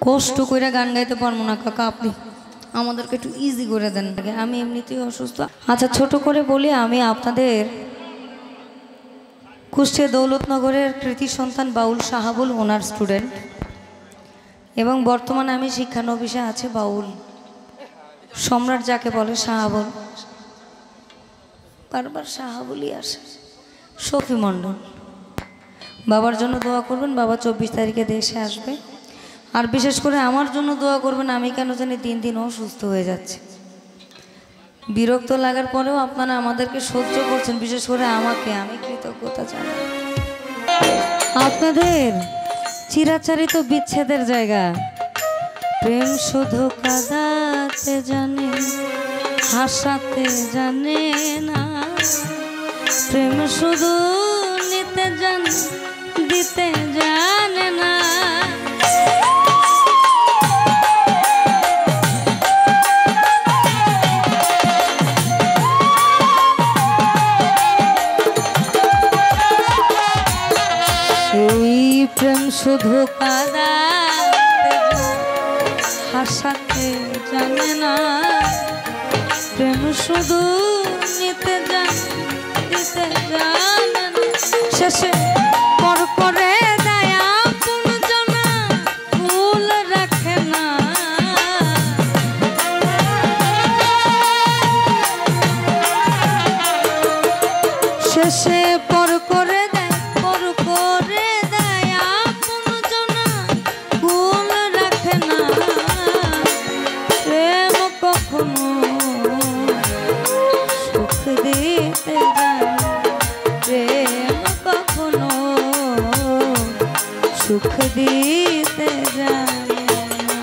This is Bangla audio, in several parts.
কষ্ট করে গান গাইতে পারবো না কাকা, আপনি আমাদেরকে একটু ইজি করে দেন। আমি এমনিতেই অসুস্থ। আচ্ছা ছোট করে বলি, আমি আপনাদের কুষ্টিয়া দৌলতনগরের কৃতি সন্তান বাউল শাহাবুল, ওনার স্টুডেন্ট, এবং বর্তমানে আমি শিক্ষানবিশে আছে বাউল সম্রাট যাকে বলে শাহাবুল, বারবার শাহাবুলই আসে, শফি মণ্ডল। বাবার জন্য দোয়া করবেন, বাবা 24 তারিখে দেশে আসবে। আর বিশেষ করে আমার জন্য দোয়া করবেন, আমি কেন জানি দিন দিন অসুস্থ হয়ে যাচ্ছে। বিরক্ত লাগার পরেও আপনারা আমাদেরকে সহ্য করছেন, বিশেষ করে আমাকে, আমি কৃতজ্ঞতা জানাই। আপনাদের চিরাচারিত বিচ্ছেদের জায়গা, প্রেম শুধু কাঁদাতে জানে, হাসাতে জানে না, প্রেম শুধু নিতে জানে, দিতে জানে না। সেই প্রেম শুধু কাঁদাতে হাসাতে জানে না, প্রেম শুধু নিতে জানে, দিতে জানে না। শেষে পর করে দেয় আপনজনা, ভুল রাখে না। শেষে পর করে দেয়, পর করে দেয় আপনজনা, ভুল রাখে না। প্রেম কখনো সুখ দিতে জানে, প্রেম কখনো সুখ দিতে জানে না।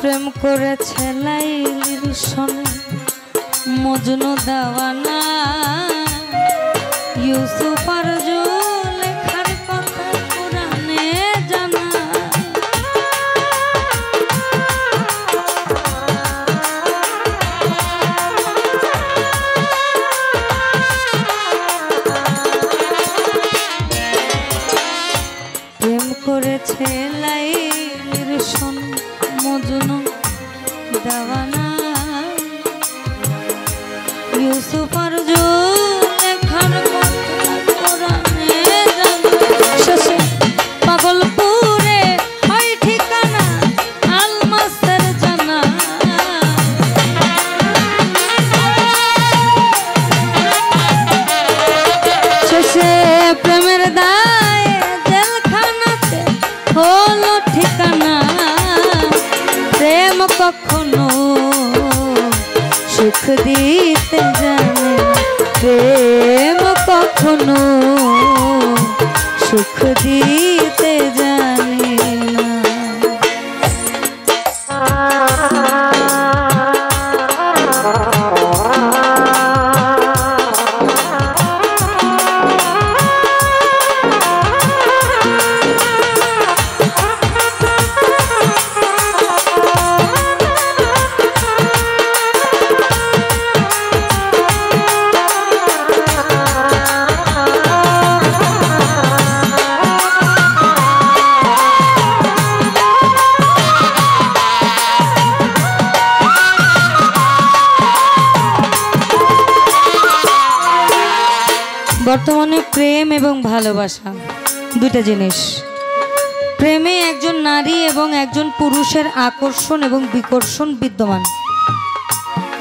প্রেম করেছে লাইলির সনে মজনু দেওয়ানা, ইউসুফ আর জুলেখার কথা কোরআনে জানা। প্রেম করেছে লাইলির সনে মজনু দেওয়ানা, ইউসুফ আর জুলেখার কথা কোরআনে জানা। শেষে পাগলপুরে হয় ঠিকানা, আলমাসের জানা। শেষে প্রেমের দায়ে জেলখানাতে হলো ঠিকানা। প্রেম কখনো সুখ দিতে জানে, প্রেম কখনো সুখ দিতে জানে না। বর্তমানে প্রেম এবং ভালোবাসা দুইটা জিনিস। প্রেমে একজন নারী এবং একজন পুরুষের আকর্ষণ এবং বিকর্ষণ বিদ্যমান,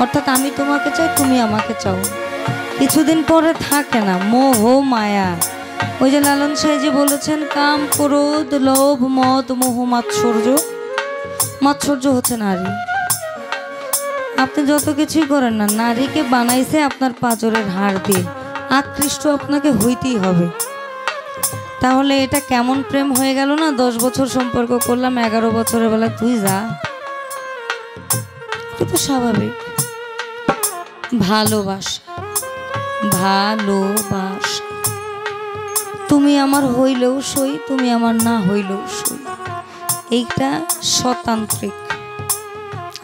অর্থাৎ আমি তোমাকে চাই, তুমি আমাকে চাও। কিছুদিন পরে থাকে না, মোহ মায়া ওই যে লালন সাহেজি বলেছেন, কাম ক্রোধ লোভ মদ মোহ মাৎসর্য। মাৎসর্য হচ্ছে নারী। আপনি যত কিছুই করেন না, নারীকে বানাইছে আপনার পাঁজরের হাড় দিয়ে, আকৃষ্ট আপনাকে হইতেই হবে। তাহলে এটা কেমন প্রেম হয়ে গেল না? 10 বছর সম্পর্ক করলাম, 11 বছরের বেলা তুই যা, এটা তো স্বাভাবিক। ভালোবাসা, ভালোবাসা, তুমি আমার হইলেও সই, তুমি আমার না হইলেও সই, এইটা স্বতান্ত্রিক।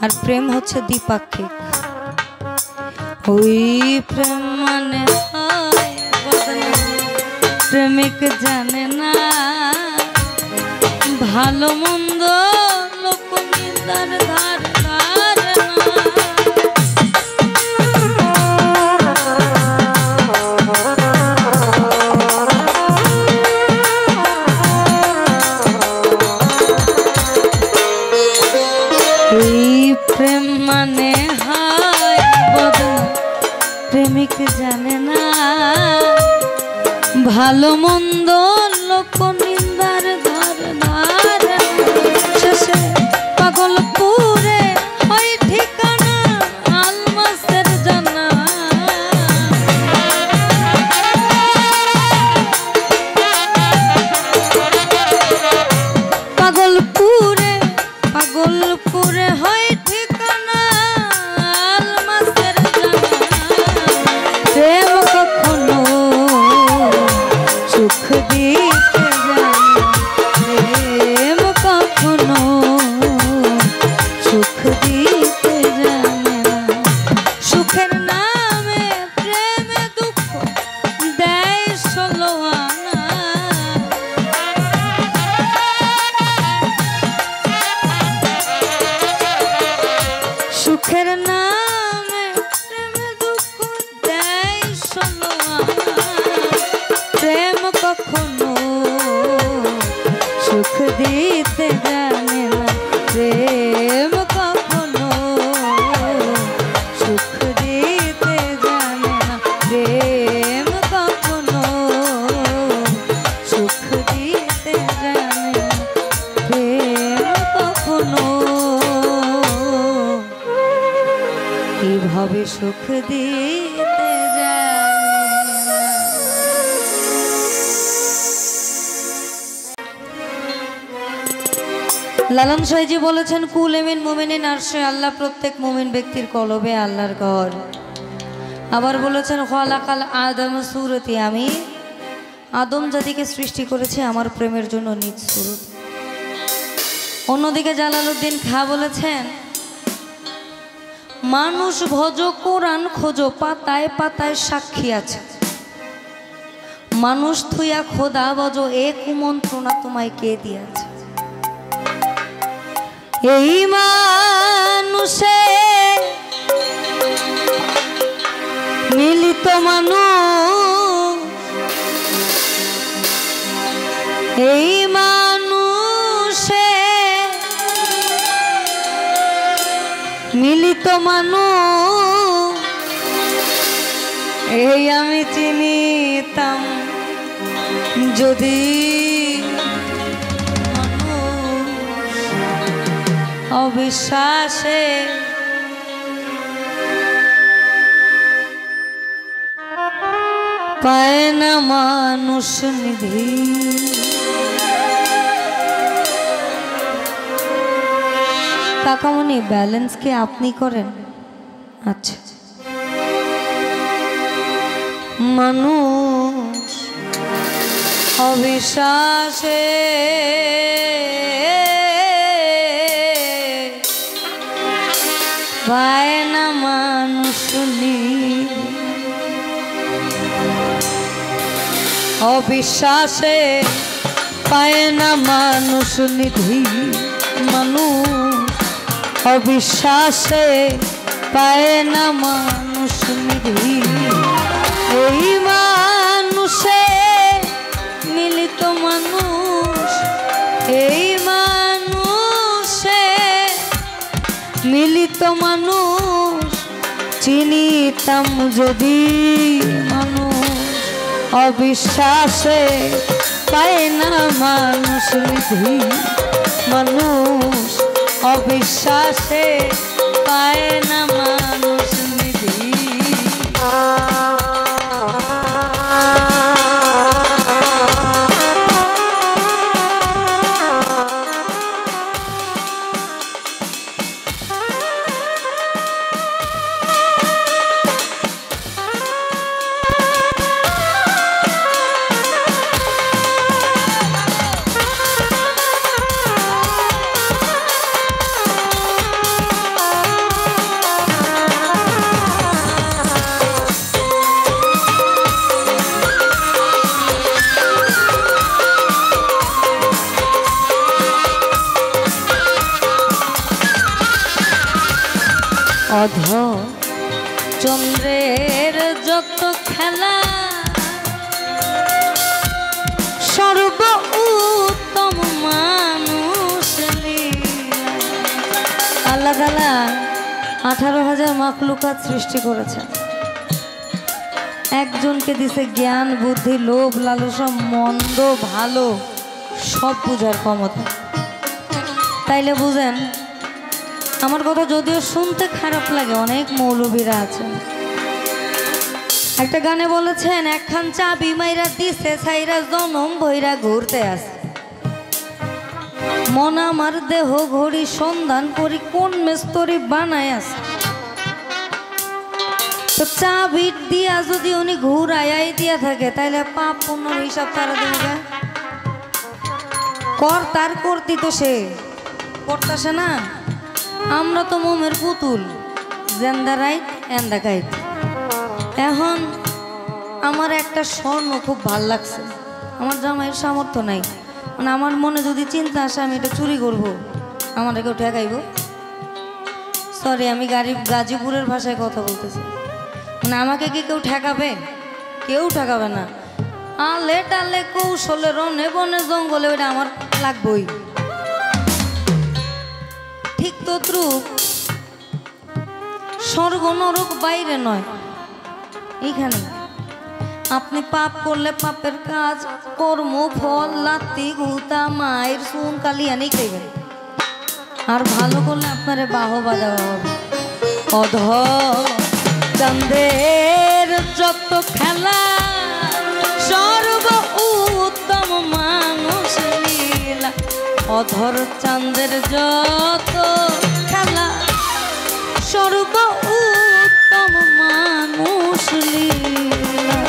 আর প্রেম হচ্ছে দ্বিপাক্ষিক। ওই প্রেম মানে প্রেমিক জানে না ভালো মন্দ, লোক নিন্দার ধার ধারে না। প্রেম মানে হায় বদনা, প্রেমিক জানে না ভালো মন্দ, লোক নিন্দার ধার ধারে। শেষে পাগলপুরে হয় ঠিকানা আলমাসের জানা। পাগলপুরে পাগলপুরে হয় ঠিকানা আলমাসের জানা। প্রেম কখনো সুখ দিতে জানে, প্রেম কখনো সুখ দিতে জানে না। সুখের নামে প্রেমে দুঃখ দেয় 16 আনা। সুখের নামে প্রেমে দুঃখ দেয় 16 আনা। প্রেম কখনো সুখ দিতে জানে না, প্রেম কখনো সুখ দিতে জানে না, প্রেম কখনো সুখ দিতে জানে না, প্রেম কখনো কিভাবে সুখ দিতে জানে না। লালন সাহেজি বলেছেন, কুল এমিন মুমিনিন আরশে আল্লাহ, প্রত্যেক মুমিন ব্যক্তির কলবে আল্লাহর ঘর। আবার বলেছেন, খালাকাল আদম সুরতি, আমি আদম জাতিকে সৃষ্টি করেছি আমার প্রেমের জন্য নিজ সুরত। অন্যদিকে জালালউদ্দিন খাঁ বলেছেন, মানুষ ভজ কোরআন খোঁজো, পাতায় পাতায় সাক্ষী আছে। মানুষ থুইয়া খোদা বজো, এ কুমন্ত্রণা তোমায় কে দিয়াছে। এই মানুষে মিলিত মানুষ, এই মানুষে মিলিত মানুষ, এই আমি চিনিতাম যদি অবিশ্বাসে পায় না মানুষ নিধি। কাকামণি, ব্যালেন্স কি আপনি করেন? আচ্ছা। মানুষ অবিশ্বাসে পায় না মানুষ নিধি। অবিশ্বাসে পায় না মানুষ নিধি। মানুষ অবিশ্বাসে পায় না মানুষ নিধি। এই মানুষে মিলিত মানুষ, এই মানুষে মিলিত মানুষ, চিনিতাম যদি মানুষ অবিশ্বাসে পায় না মানুষ নিধি, মানুষ অবিশ্বাসে পায় না মানুষ নিধি। অধ চন্দ্রের যত খেলা সর্ব উত্তম মানুষ লীলা। আল্লাহ তাআলা 18,000 মাখলুকাত সৃষ্টি করেছেন। একজনকে দিছে জ্ঞান, বুদ্ধি, লোভ, লালসা, মন্দ ভালো সব বুঝার ক্ষমতা। তাইলে বুঝেন, আমার কথা যদিও শুনতে খারাপ লাগে, অনেক মৌলবীরা আছেন। একটা গানে বলেছেন, একখান চাবি মাইরা দিছে ছাইরা জনম ভৈরা ঘুরতে আছে। মন আমার দেহ ঘড়ি সন্ধান করি কোন মেস্তরি বানায় আছে। তো চাবি দিয়া যদি উনি ঘুরাই দিয়া থাকে, তাইলে পাপ পুণ্যর হিসাব তারা দেবে। কর তার করতি তো সে করতেছে না। আমরা তো মোমের পুতুল, জেন্দা রাইট এন্দা গাইত। এখন আমার একটা স্বর্ণ খুব ভাল লাগছে, আমার জামাইয়ের সামর্থ্য নাই, মানে আমার মনে যদি চিন্তা আসে আমি এটা চুরি করব, আমার কেউ ঠেকাইব? সরি, আমি গাজীপুরের ভাষায় কথা বলতেছি। মানে আমাকে কি কেউ ঠেকাবে? কেউ ঠেকাবে না। আলে টালে কৌশলে রনে বনে জঙ্গলে ওইটা আমার লাগবই। ঠিক তদ্রূপ স্বর্গ নরক বাইরে নয়, এইখানে। আপনি পাপ করলে পাপের কাজ, কর্ম, ফল, লাত্তি, গুতা, মায়ের চুন, কালিয়ানি খাইবেন। আর ভালো করলে আপনারে বাহবা দেওয়া হবে। অধ চাঁদের যত খেলা সর্ব উত্তম মানুষ লীলা। অধর চাঁদের যত খেলা সর্ব উত্তম মানুষ লীলা।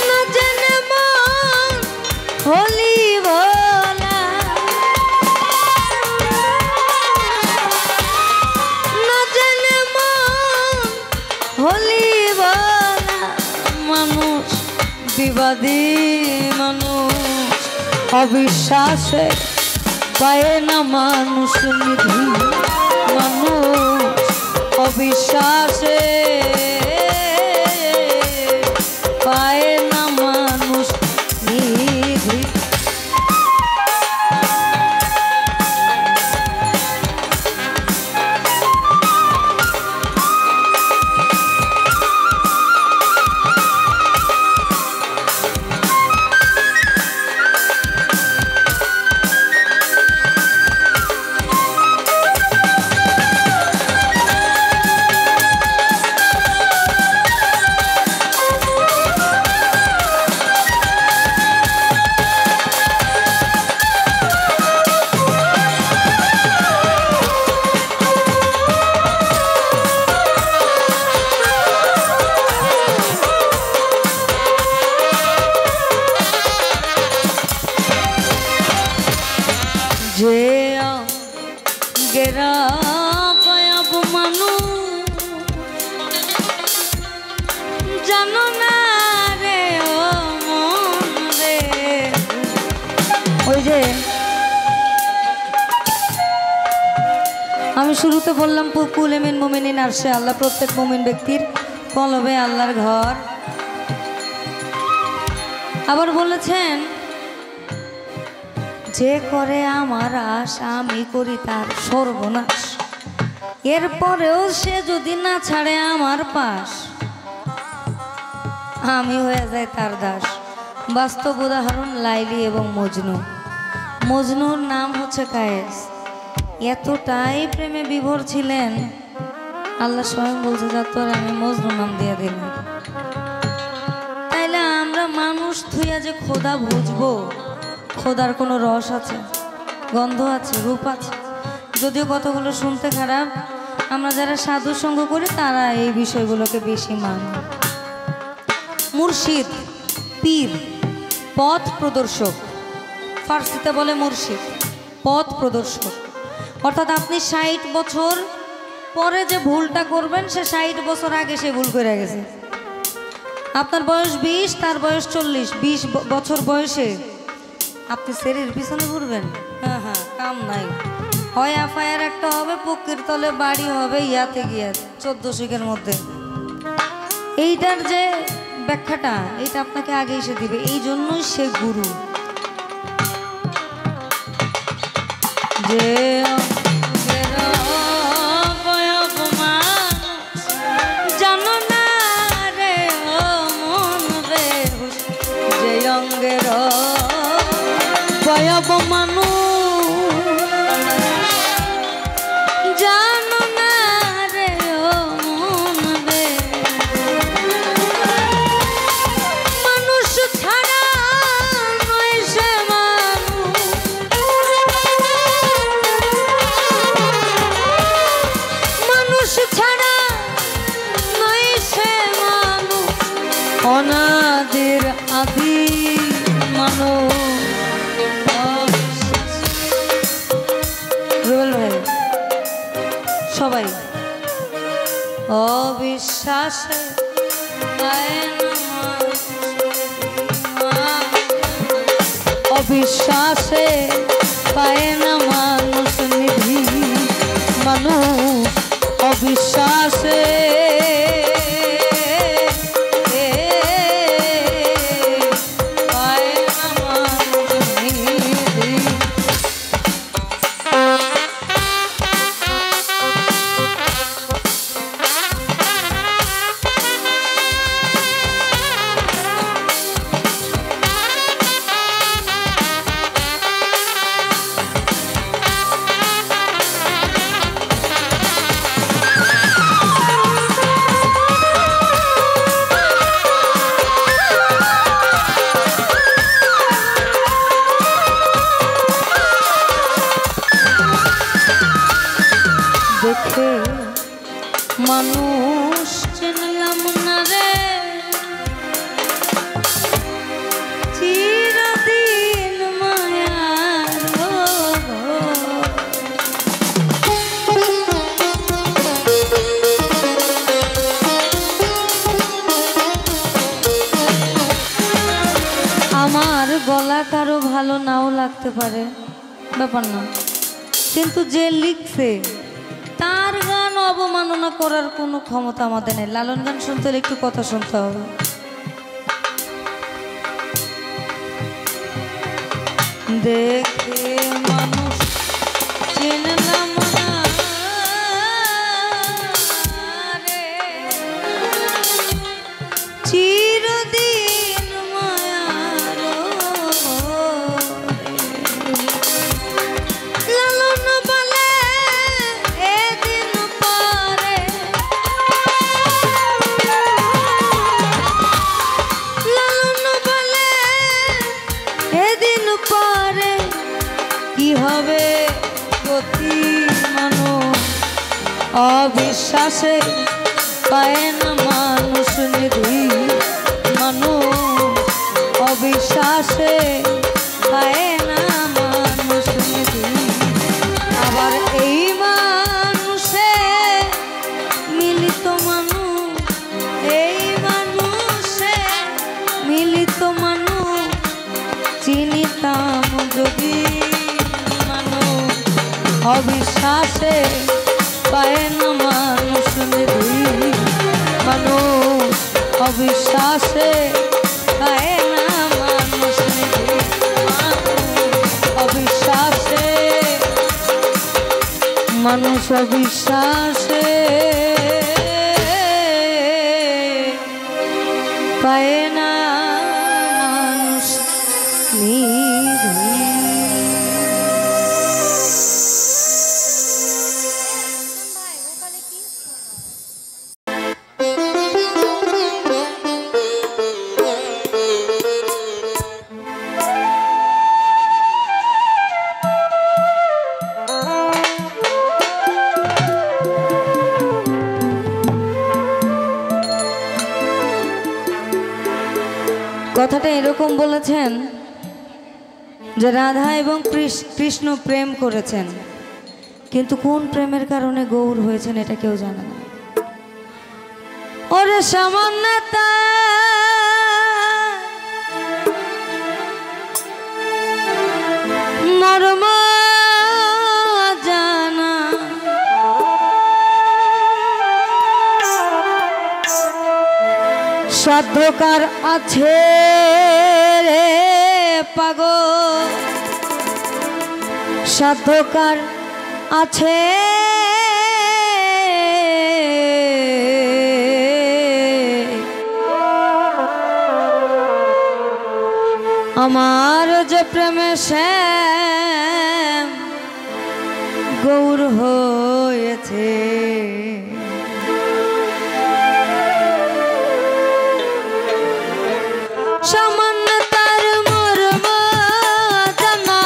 না জেনে মন হলি ভোলা, না জেনে মন হলি ভোলা। মানুষ বিবাদী, মানুষ অবিশ্বাসে পায় না মানুষ নিধি, মানুষ অবিশ্বাসে পায় না মানুষ নিধি। যে গেরা পায়াব মানুষ জানো না রে ও মন রে। ওই যে আমি শুরুতে বললাম, কুল এমিন মুমিনিন আরশে আল্লাহ, প্রত্যেক মুমিন ব্যক্তির কলবে আল্লাহর ঘর। আবার বলেছেন, যে করে আমার আশ আমি করি তার সর্বনাশ, এরপরেও সে যদি না ছাড়ে আমার পাশ। আমি হয়ে যাই তার দাস। বাস্তব উদাহরণ লাইলি এবং মজনু। মজনুর নাম হচ্ছে কায়েস। এতটাই প্রেমে বিভোর ছিলেন, আল্লাহ স্বয়ং বলছে যা তোর আমি মজনু নাম দিয়ে দিলাম। তাইলে আমরা মানুষ থুইয়া যে খোদা বুঝবো, খোদার কোনো রস আছে, গন্ধ আছে, রূপ আছে? যদিও কথাগুলো শুনতে খারাপ, আমরা যারা সাধু সঙ্গ করি তারা এই বিষয়গুলোকে বেশি মানে। মুর্শিদ, পীর, পথ প্রদর্শক, ফার্সিতে বলে মুর্শিদ, পথ প্রদর্শক। অর্থাৎ আপনি 60 বছর পরে যে ভুলটা করবেন সে 60 বছর আগে সে ভুল করে গেছে। আপনার বয়স 20, তার বয়স 40, 20 বছর বয়সে আপনি শরীর পিছনে ঘুরবেন? হ্যাঁ হ্যাঁ, কাম নাই। হয় এফআইআর একটা হবে, পক্ষের তলে বাড়ি হবে ইয়াতে গিয়া 14 শিখের মধ্যে। এইটার যে ব্যাখ্যাটা, এটা আপনাকে আগে এসে দিবে। এই জন্যই সে গুরু। যে জানো না রে ও মন রে, যে অঙ্গের বয়ব মানুষ জানো না রে ও মন রে, মানুষ ছাড়া নয় সে মানুষ, মানুষ ছাড়া নয় সে মানুষ, অনাদির আদি মানুষ। সবাই অবিশ্বাসে অবিশ্বাসে পায় না মানুষ নিধি, মানুষ অবিশ্বাসে দেখে মানুষ চিনলাম না রে, চিরদিন মায়ার আমার গলা কারো ভালো নাও লাগতে পারে, ব্যাপার না, কিন্তু যে লিখছে তার গান অবমাননা করার কোনো ক্ষমতা আমাদের নেই। লালন গান শুনতে হলে একটু কথা শুনতে হবে। দেখে মানুষ চিনলাম না রে, চিরদিন মায়ার লালন বলে এদিন পরে, লালন বলে এদিন পরে কি হবে গতি, মানুষ অবিশ্বাসে পায় না মানুষ নিধি, মানুষ অবিশ্বাসে পায় না মানুষ নিধি। আবার এই মানুষে মিলিত মানুষ, এই মানুষে মিলিত মানুষ চিনিতাম যদি, মানুষ অবিশ্বাসে পায় না মানুষ নিধি, মানুষ অবিশ্বাসে পায় না মানুষ নিধি, অবিশ্বাসে মানুষ অবিশ্বাসে পায় কথাটা এরকম বলেছেন যে রাধা এবং কৃষ্ণ প্রেম করেছেন, কিন্তু কোন প্রেমের কারণে গৌর হয়েছেন এটা কেউ জানে না। ওরে সামান্যতা মর্ম জানা, সাধ্যকার আছে রে পাগল, সাধ্যকার আছে আমার যে প্রেমে শ্যাম গৌর হয়েছে। সামান্য তার মর্ম জানা,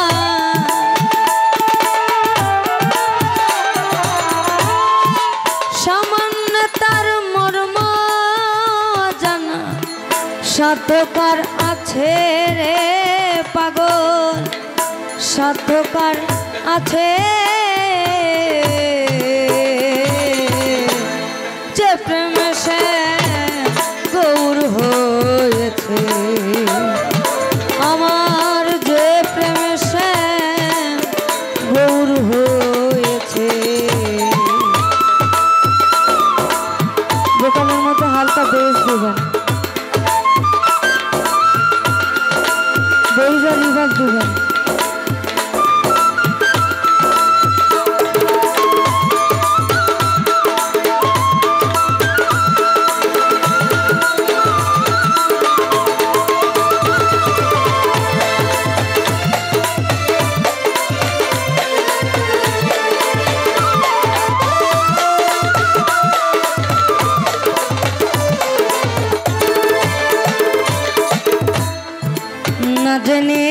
সামান্য তার মর্ম জানা, সাধ্যকার আছে রে পাগল, সাধ্যকার আছে যে প্রেমে সে গৌর হয়েছে। আমার যে প্রেমে সে গৌর হয়েছে। দোকানের মধ্যে হালকা বেশ দেবেন, বেইজার বিভাগ দেবেন। না জেনে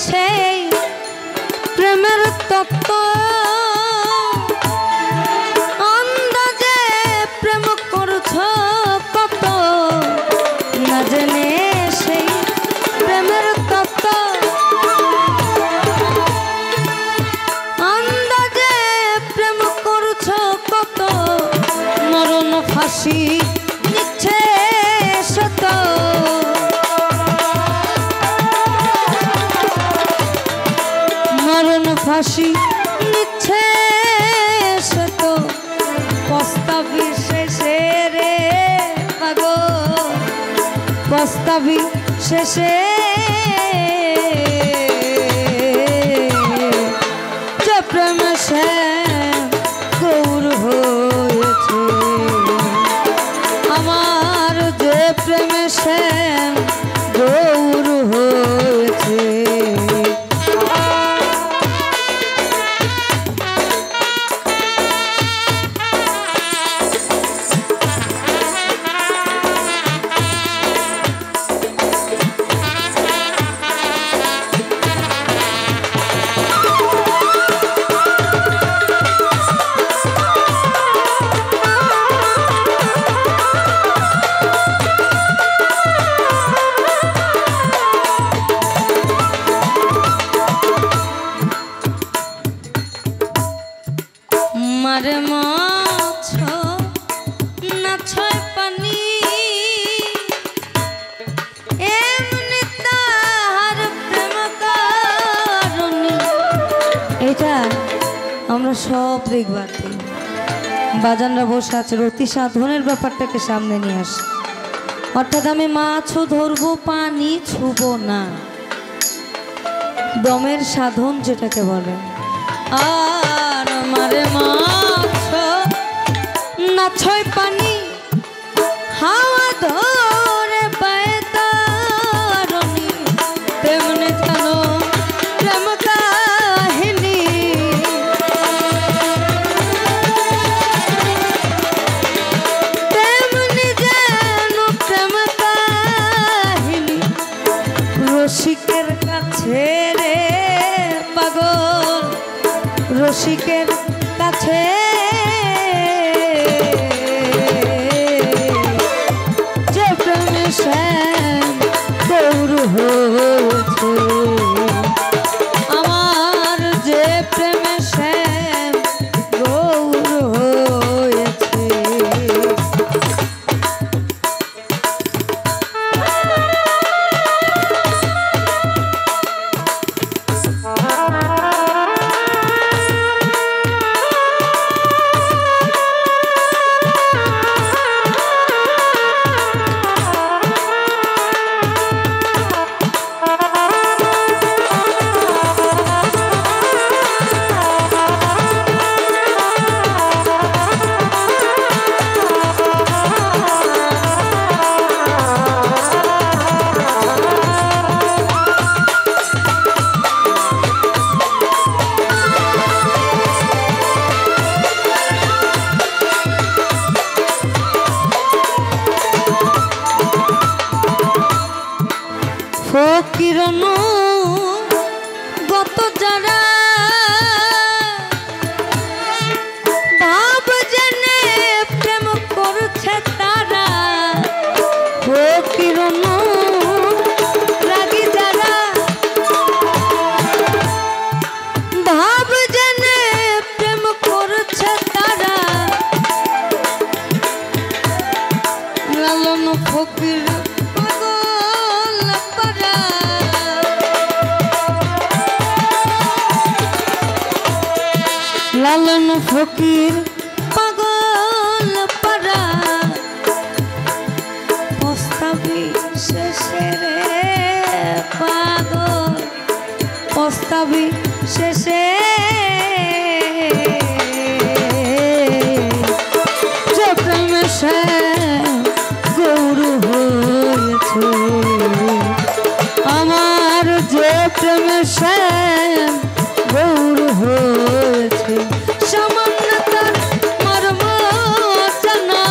সেই প্রেমের তত্ত্ব, আন্দাজে প্রেম করছ কত, না জেনে সেই প্রেমের তত্ত্ব, আন্দাজে প্রেম করছ কত, মরণ ফাঁসি নিচ্ছে শত, মরণ ফাঁসি নিচ্ছে শত, পস্তাবি শেষে রে পাগল, পস্তাবি শেষে যে প্রেম সে গৌর হয়েছে। আমার যে প্রেম সে গৌর হয়েছে। মারে মাছ না ছয় পানি, এমনি তাহার প্রেম কারণী। এটা আমরা সব দেখবার বাজানরা বসে আছে, অতি সাধনের ব্যাপারটাকে সামনে নিয়ে আসে। অর্থাৎ আমি মাছও ধরবো, পানি ছুবো না, দমের সাধন যেটাকে বলে। আর মারে মাছ না ছয় পানি, হাওয়া ধরে বায়তারণী, তেমনি জানো প্রেম কাহিনী। তেমনি জানো প্রেম কাহিনী, রসিকের কাছে রে পাগল, রসিকের কাছে যে প্রেমে শ্যাম গৌর লালন ফকির পাগল পারা পস্তাবি শেষে রে পাগল পস্তাবি শেষে যে প্রেমে সে গৌর হয়েছে আমার যে প্রেমে সে গৌর হয়েছে সামান্য তার মর্ম জানা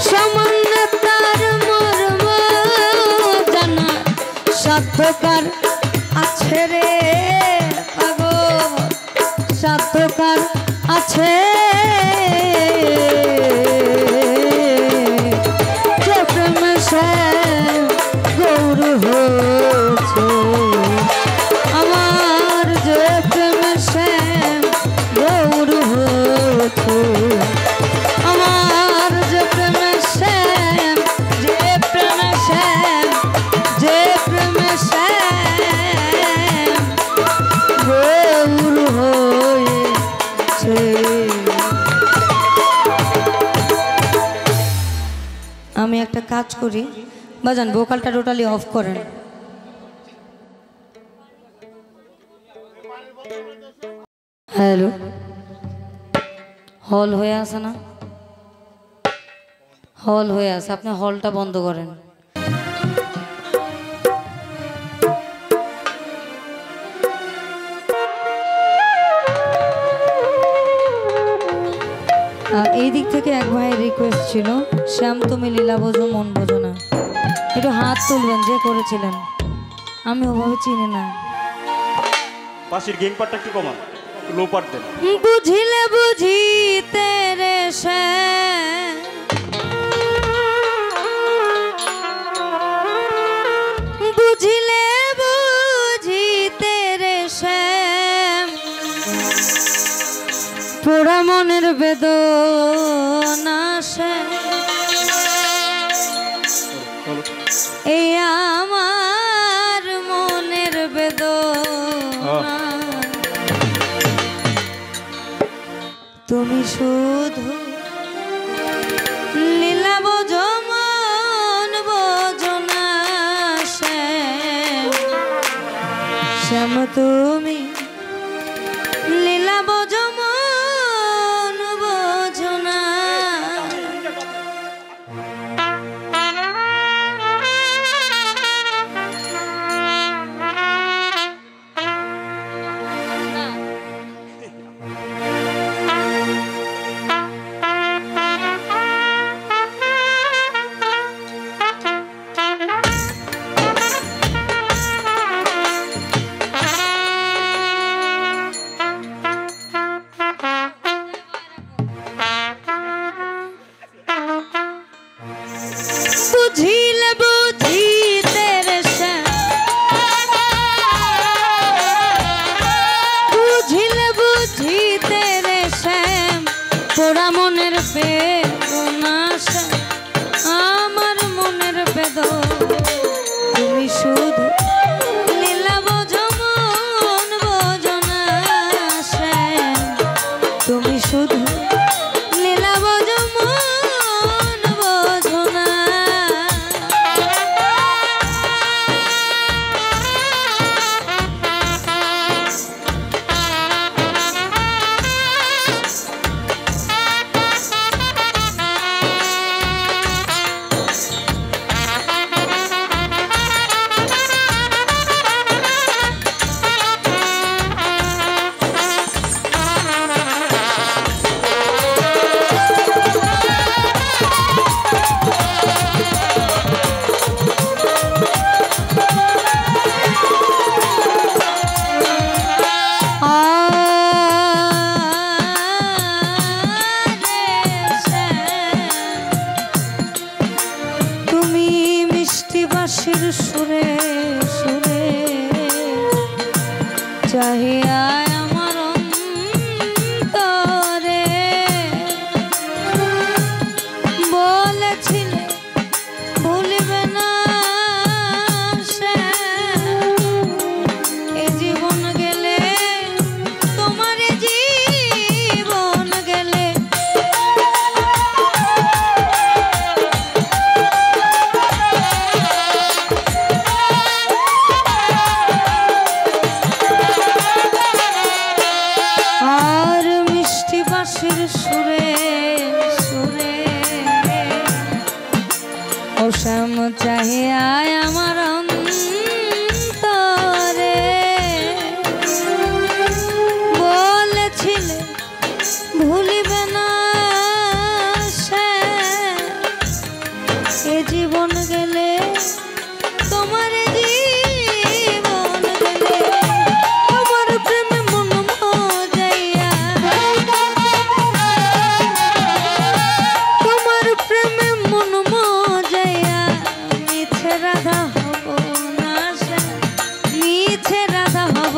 সামান্য তার মর্ম জানা সাধ্যকার আছে রে পাগল সাধ্যকার আছে যে প্রেমে সে গৌর হয়েছে আমার যে প্রেমে সে গৌর হয়েছে আমার যে প্রেমে সে যে প্রেমে সে যে প্রেমে সে গৌর হয়েছে। আমি একটা কাজ করি বাজান ভোকালটা টোটালি অফ করেন। হ্যালো হল হয়ে আছে না হল হয়ে আছে আপনি হলটা বন্ধ করেন। এই দিক থেকে এক ভাইয়ের রিকোয়েস্ট ছিল শ্যাম তুমি লীলা বোঝো মন বোঝো না একটু হাত তুলবেন যে করেছিলেন আমি ওভাবে চিনি না পাশের গেম পার্টটা একটু কমান লো পার্ট দেন বুঝিলে বুঝিতে রে সে বুঝিলে বুঝিতে রে সে পোড়া মনের বেদনা সে এই আমার মনের বেদনা তুমি শুধু লীলা বোঝো মন বোঝো না শ্যাম তুমি লীলা বোঝো মন বোঝো না পোড়া মনের বেদনা আমার মনের বেদনা তুমি শুধু লীলা বোঝো মন বোঝো না তুমি শুধু লীলা বোঝো মন বোঝো না বাঁশির সুরে সুরে চাহিয়া আমার অন্তরে বলেছিলে ভুলবে না সে যাইয়া আমার অন্তরে বলেছিলে ভুলিবে না সে এ জীবন গেলে তোমার জীবন গেলে আমার প্রেমে মন মজাইয়া তোমার প্রেমে মন মজাইয়া মিছে রাধা হব না সে মিছে রাধা হব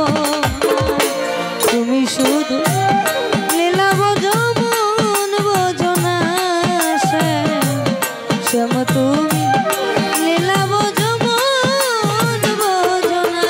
তুমি শুধু লীলা বোঝো মন বোঝো না সে শ্যাম তুমি লীলা বোঝো মন বোঝো না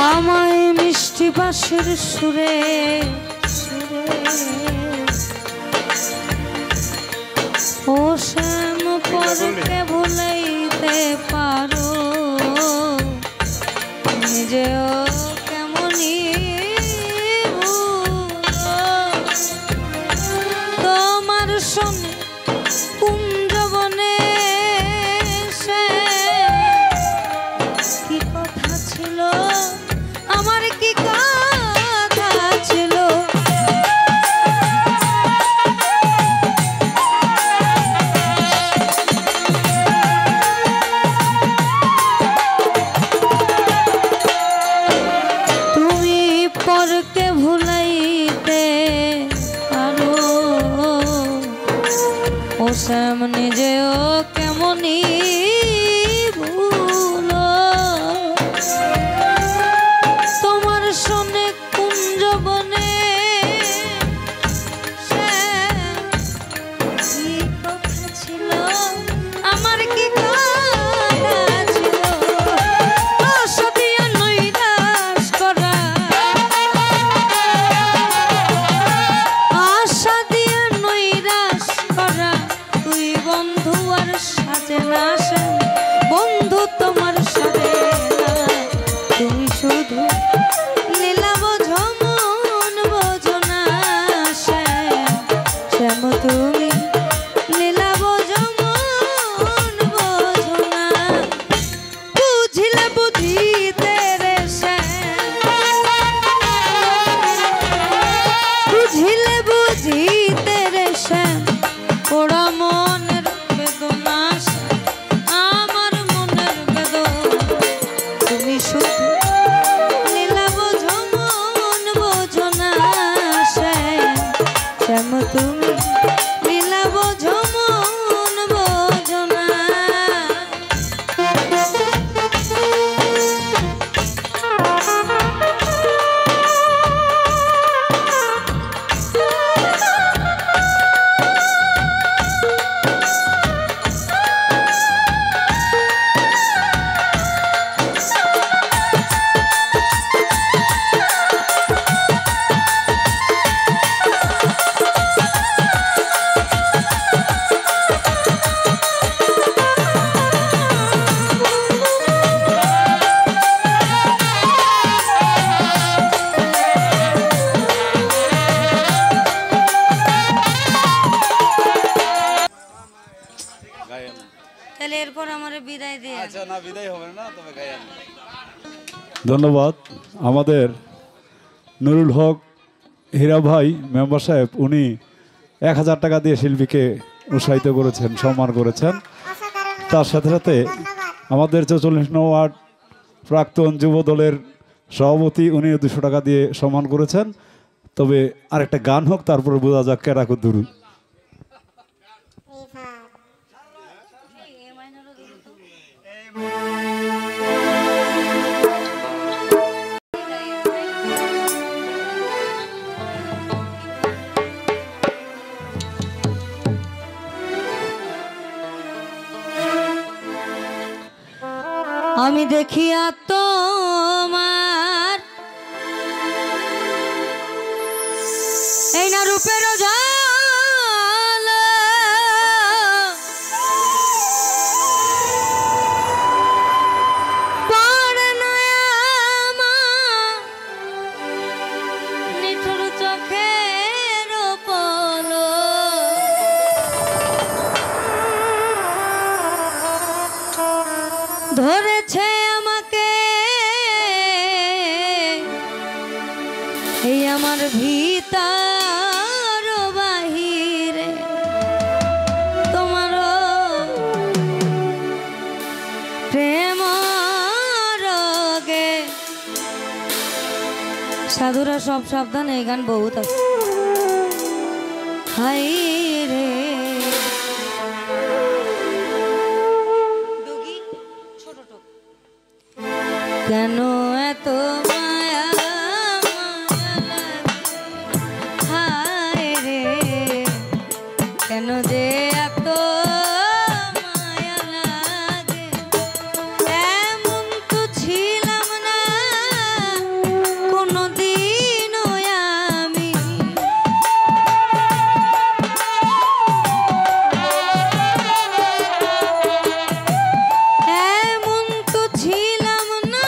আমায় মিষ্টি বাঁশির সুরে সুরে ও শ্যাম পরকে ভুলাইতে পারো নিজেও কেমনই ভুলো। তোমার সনে কুঞ্জবনে সে কি কথা ছিল আমার কি কথা ছিল তুমি পরকে ভুলাইতে পারো ও শ্যাম নিজেও কেমনই ভুলো। তোমার সনে কুঞ্জবনে কি কথা ছিল আমার কি কথা ছিল আশা দিয়া নৈরাশ করা আশা দিয়া নৈরাশ করা তুই বন্ধু আর সাজে না সে বন্ধু তোমার সাজে না তুমি শুধু লীলা বোঝো মন বোঝো না শ্যাম তুমি লীলা বোঝো মন বোঝো না বুঝিলে বুঝিতে রে বুঝিলে বুঝিতে রে শ্যাম ওরা মনের বেদনা আমার মনের বেদনা তুমি শুধু লীলা বোঝো মন বোঝো না শ্যাম তুমি লীলা বোঝো মন বোঝো না তাহলে এরপর আমার বিদায় দিয়ে আচ্ছা না বিদায় হবে না তবে গায়েন ধন্যবাদ আমাদের নুরুল হক হীরা ভাই মেম্বার সাহেব উনি 1000 টাকা দিয়ে শিল্পীকে উৎসাহিত করেছেন সম্মান করেছেন তার সাথে সাথে আমাদের 44 নং ওয়ার্ড প্রাক্তন যুব দলের সভাপতি উনি 200 টাকা দিয়ে সম্মান করেছেন তবে আরেকটা গান হোক তারপরে বোঝা যাক কেরা কদ্দুর দেখিয়া তোমার এই না রূপের জাল পড়ে না আমার নিঠুর চোখের পলক ধরেছে আমাকে এই আমার ভিতর বাহিরে তোমার প্রেম রোগে। সাধুরা সব সাবধান, এই গান বহুত আছে। হাই রে কেন এত মায়া মায়া লাগে, হায় রে কেন যে এত মায়া লাগে। এমন তো ছিলাম না কোনোদিনও আমি, এমন তো ছিলাম না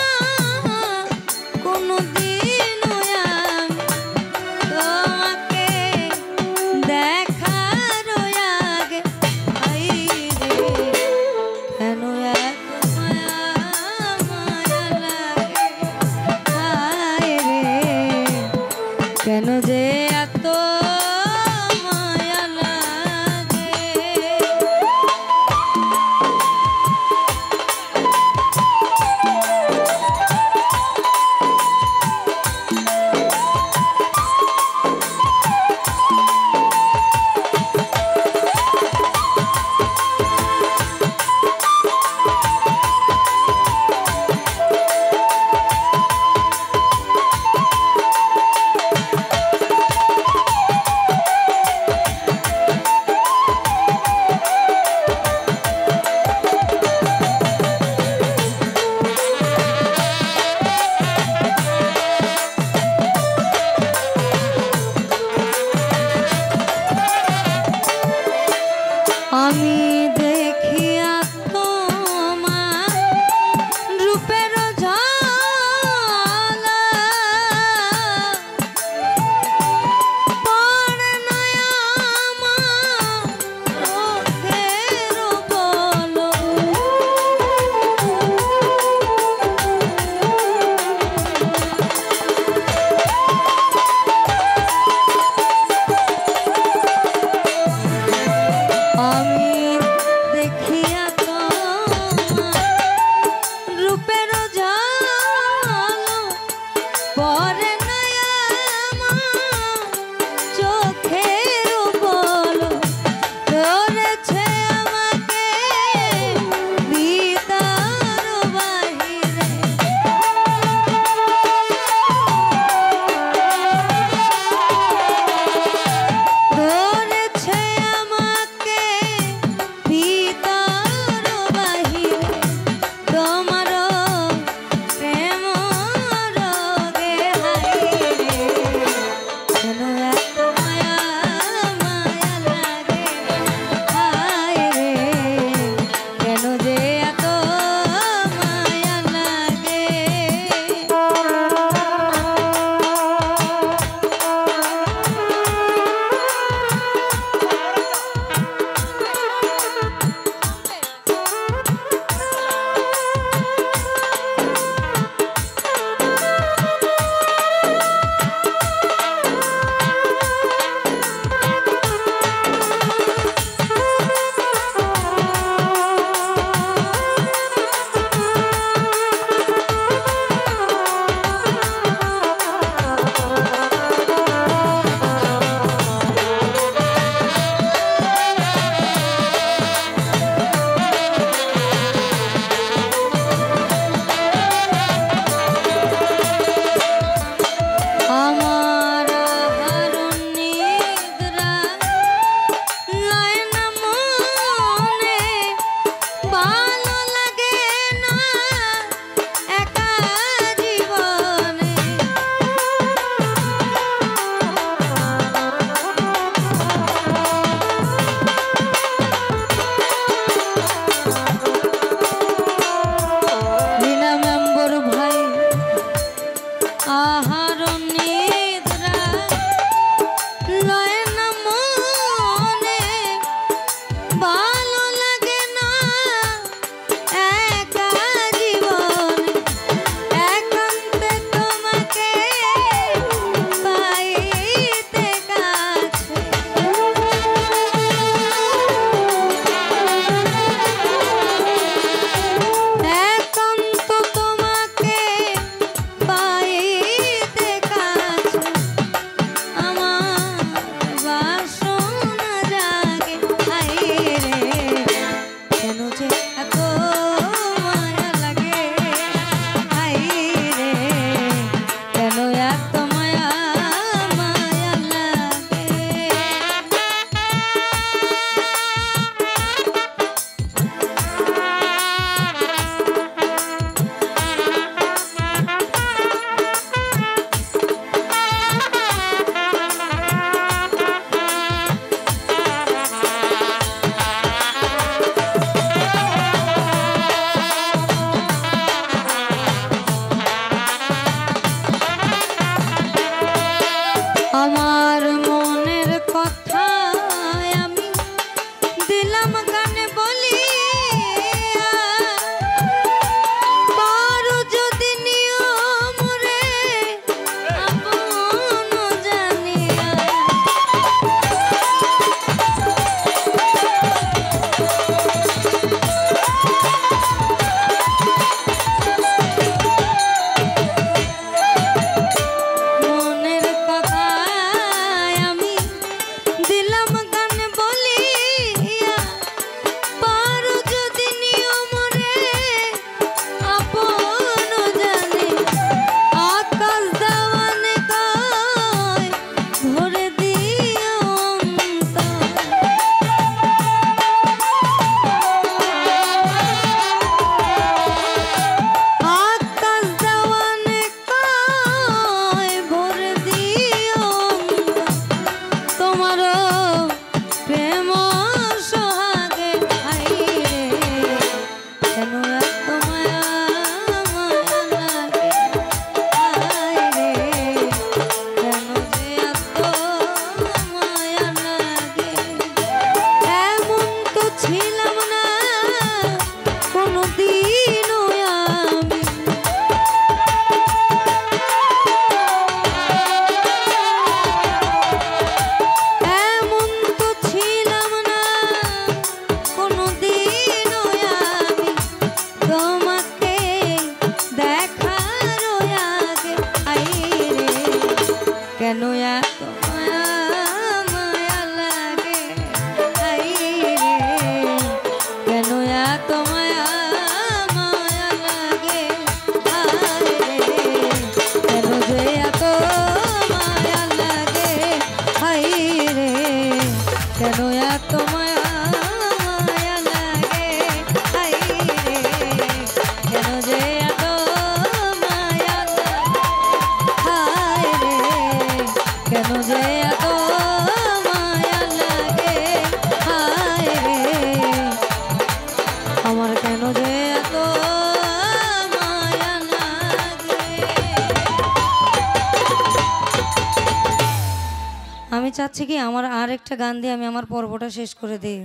চাচ্ছি কি আমার আর একটা গান দিয়ে আমি আমার পর্বটা শেষ করে দিই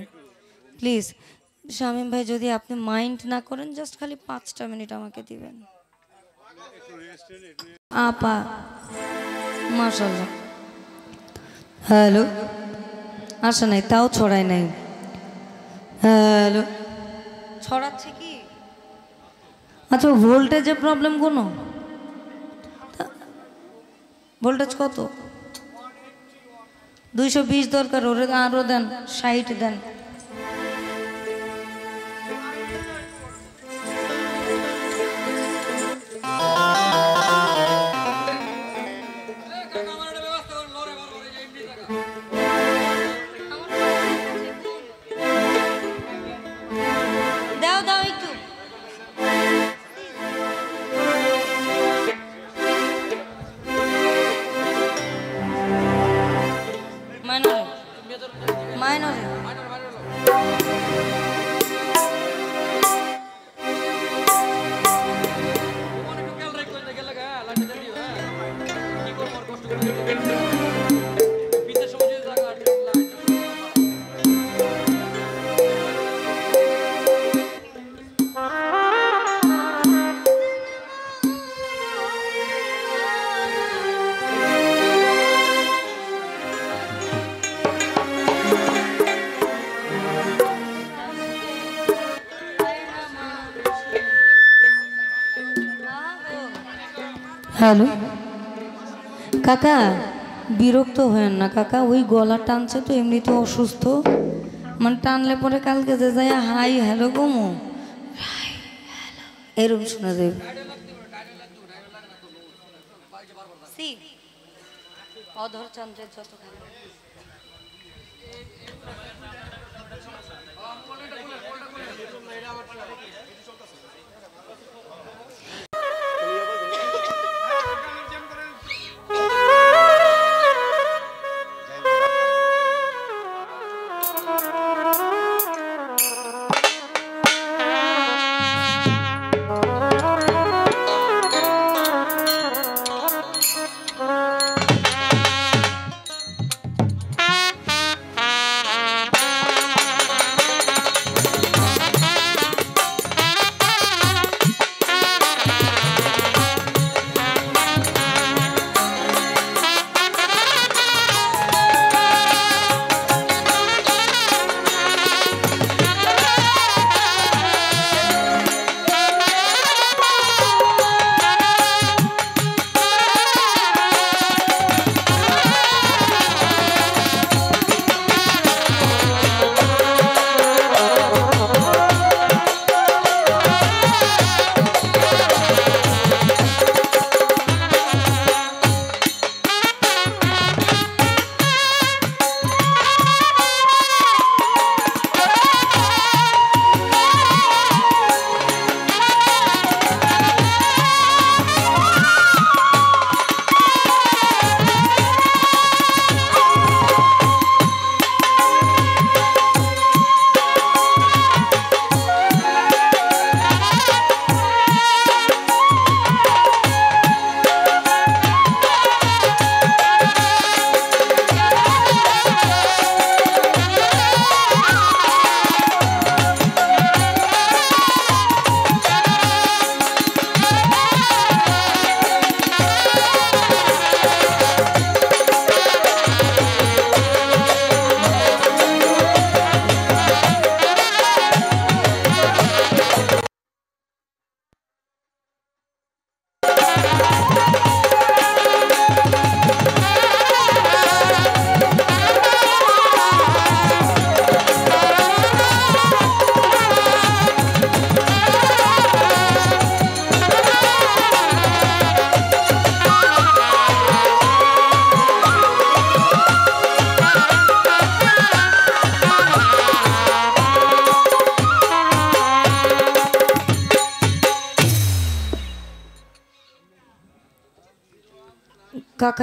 প্লিজ। শামীম ভাই যদি আপনি মাইন্ড না করেন জাস্ট খালি 5টা মিনিট আমাকে দিবেন। আপা মাশাআল্লাহ। হ্যালো, আসে নাই, তাও ছড়ায় নাই। হ্যালো, ছড়াচ্ছে কি? আচ্ছা, ভোল্টেজের প্রবলেম কোনো? ভোল্টেজ কত? 220 দরকার, ওরে আরও দেন, 60 দেন। দাও দাও একটু। মাইনরে মাইনরে হ্যালো কাকা, বিরক্ত হয়েন না কাকা, ওই গলা টানছে তো, এমনিতে অসুস্থ, মানে টানলে পরে কালকে যে যায় হাই হ্যালো কমো এরকম শোনা যাবে। অধর চন্দ্রের যত